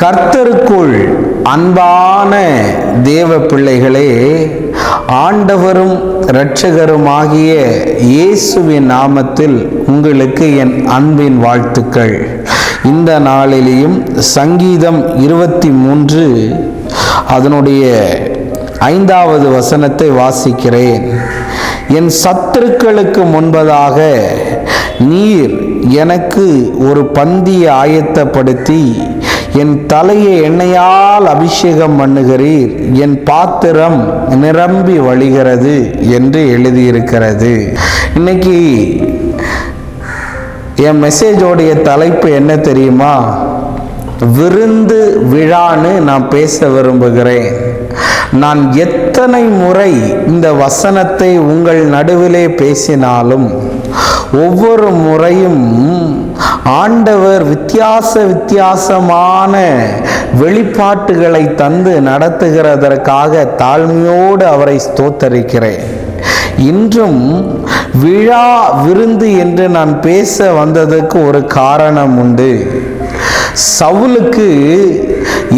கர்த்தருக்குள் அன்பான தேவ பிள்ளைகளே, ஆண்டவரும் இரட்சகருமாகிய இயேசுவின் நாமத்தில் உங்களுக்கு என் அன்பின் வாழ்த்துக்கள். இந்த நாளிலேயும் சங்கீதம் 23 அதனுடைய 5வது வசனத்தை வாசிக்கிறேன். என் சத்துருக்களுக்கு முன்பதாக நீர் எனக்கு ஒரு பந்தியை ஆயத்தப்படுத்தி என் தலையை எண்ணெயால் அபிஷேகம் பண்ணுகிறீர், என் பாத்திரம் நிரம்பி வழிகிறது என்று எழுதியிருக்கிறது. இன்னைக்கு என் மெசேஜோடைய தலைப்பு என்ன தெரியுமா? விருந்து விழான்னு நான் பேச விரும்புகிறேன். நான் எத்தனை முறை இந்த வசனத்தை உங்கள் நடுவிலே பேசினாலும் ஒவ்வொரு முறையும் ஆண்டவர் வித்தியாசமான வெளிப்பாட்டுகளை தந்து நடத்துகிறதற்காக தாழ்மையோடு அவரை ஸ்தோத்தரிக்கிறேன். இன்றும் விழா விருந்து என்று நான் பேச வந்ததற்கு ஒரு காரணம் உண்டு. சவுலுக்கு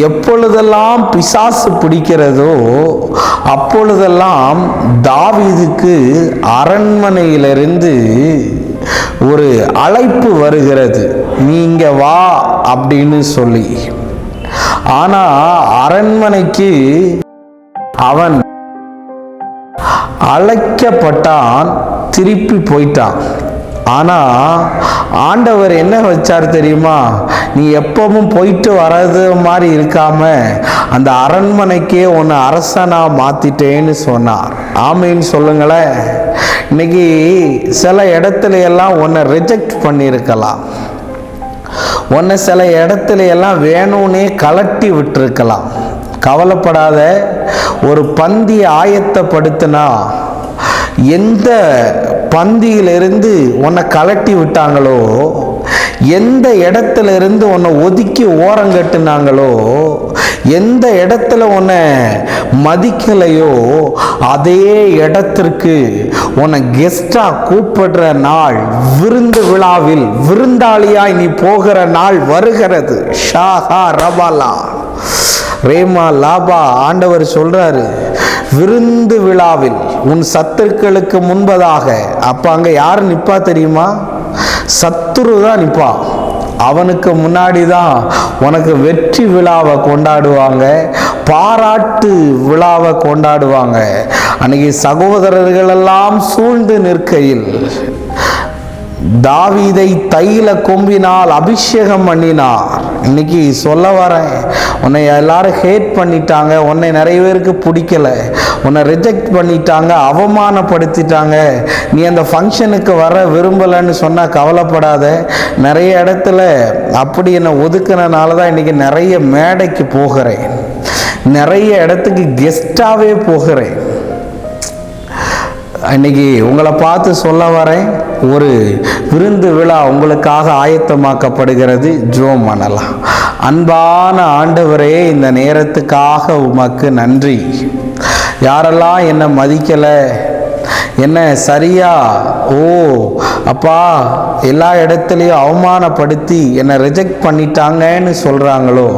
எப்பொழுதெல்லாம் பிசாசு பிடிக்கிறதோ அப்பொழுதெல்லாம் தாவீதுக்கு அரண்மனையிலிருந்து ஒரு அழைப்பு வருகிறது, நீங்க வா அப்படின்னு சொல்லி. ஆனா அரண்மனைக்கு அவன் அழைக்கப்பட்டான், திருப்பி போயிட்டான். ஆனா ஆண்டவர் என்ன வச்சார் தெரியுமா? நீ எப்பவும் போயிட்டு வர்றது மாதிரி இருக்காம அந்த அரண்மனைக்கே உன்னை அரசனா மாத்திட்டேன்னு சொன்னார். ஆமைன்னு சொல்லுங்களேன். இன்னைக்கு சில இடத்துல எல்லாம் உன்னை ரிஜெக்ட் பண்ணியிருக்கலாம், உன்னை சில இடத்துல எல்லாம் வேணும்னே கலட்டி விட்டுருக்கலாம். கவலைப்படாத. ஒரு பந்தியை ஆயத்தப்படுத்தினா எந்த பந்தியிலிருந்து உன்னை கலட்டி விட்டாங்களோ, எந்த இடத்துல இருந்து உன்னை ஒதுக்கி ஓரங்கட்டுனாங்களோ, எந்த இடத்துல உன்னை மதிக்கலையோ அதே இடத்திற்கு உன்னை கெஸ்டா கூப்பிடுற நாள், விருந்து விழாவில் விருந்தாளியாய் நீ போகிற நாள் வருகிறது. ஷாஹா ரபாலா ரேமா லாபா. ஆண்டவர் சொல்றாரு, விருந்து விழாவில் உன் சத்துருக்களுக்கு முன்பதாக. அப்ப அங்க யாரு நிப்பா தெரியுமா? சத்துரு தான் நிப்பா. அவனுக்கு முன்னாடி தான் உனக்கு வெற்றி விழாவை கொண்டாடுவாங்க, பாராட்டு விழாவை கொண்டாடுவாங்க. அன்னைக்கு சகோதரர்கள் எல்லாம் சூழ்ந்து நிற்கையில் தாவீதை தைல கொம்பினால் அபிஷேகம் பண்ணினார். இன்னைக்கு சொல்ல வரேன், உன்னை எல்லாரும் ஹேட் பண்ணிட்டாங்க, உன்னை நிறைய பேருக்கு பிடிக்கல, உன்னை ரிஜெக்ட் பண்ணிட்டாங்க, அவமானப்படுத்திட்டாங்க, நீ அந்த ஃபங்க்ஷனுக்கு வர விரும்பலைன்னு சொன்னால் கவலைப்படாத. நிறைய இடத்துல அப்படி என்னை ஒதுக்குனனால தான் இன்னைக்கு நிறைய மேடைக்கு போகிறேன், நிறைய இடத்துக்கு கெஸ்டாகவே போகிறேன். இன்னைக்கு உங்களை பார்த்து சொல்ல வரேன், ஒரு விருந்து விழா உங்களுக்காக ஆயத்தமாக்கப்படுகிறது. ஜெபம் பண்ணலாம். அன்பான ஆண்டவரே, இந்த நேரத்துக்காக உமக்கு நன்றி. யாரெல்லாம் என்னை மதிக்கலை, என்ன சரியா அப்பா எல்லா இடத்துலையும் அவமானப்படுத்தி என்னை ரிஜெக்ட் பண்ணிட்டாங்கன்னு சொல்கிறாங்களோ,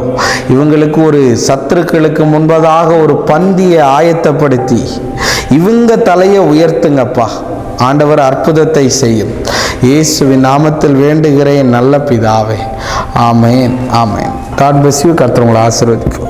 இவங்களுக்கு ஒரு சத்துருக்களுக்கு முன்பதாக ஒரு பந்தியை ஆயத்தப்படுத்தி இவங்க தலையை உயர்த்துங்கப்பா. ஆண்டவர் அற்புதத்தை செய்யும். இயேசுவின் நாமத்தில் வேண்டுகிறேன் நல்ல பிதாவே. ஆமேன், ஆமேன். God bless you. கர்த்தர் உங்களை ஆசீர்வதிக்கும்.